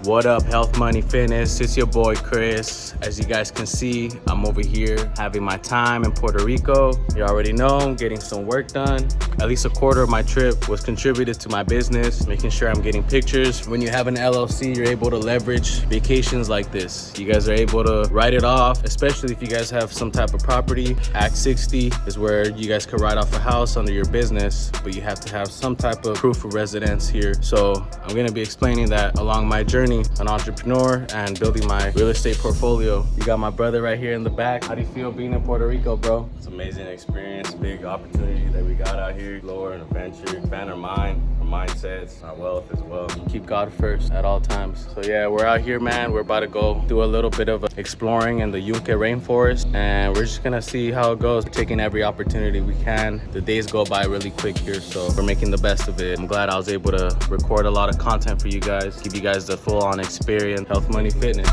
What up, Health Money Fitness? It's your boy Chris. As you guys can see, I'm over here having my time in Puerto Rico. You already know I'm getting some work done. At least a quarter of my trip was contributed to my business, making sure I'm getting pictures. When you have an LLC, you're able to leverage vacations like this. You guys are able to write it off, especially if you guys have some type of property. Act 60 is where you guys can write off a house under your business, but you have to have some type of proof of residence here. So I'm gonna be explaining that along my journey, an entrepreneur and building my real estate portfolio. You got my brother right here in the back. How do you feel being in Puerto Rico, bro? It's an amazing experience, big opportunity that we got out here. Explore and adventure, expand our mind, our mindsets, our wealth as well. Keep God first at all times. So yeah, we're out here, man. We're about to go do a little bit of exploring in the Yunke Rainforest, and we're just gonna see how it goes. We're taking every opportunity we can. The days go by really quick here, so we're making the best of it. I'm glad I was able to record a lot of content for you guys, give you guys the full-on experience, Health Money Fitness.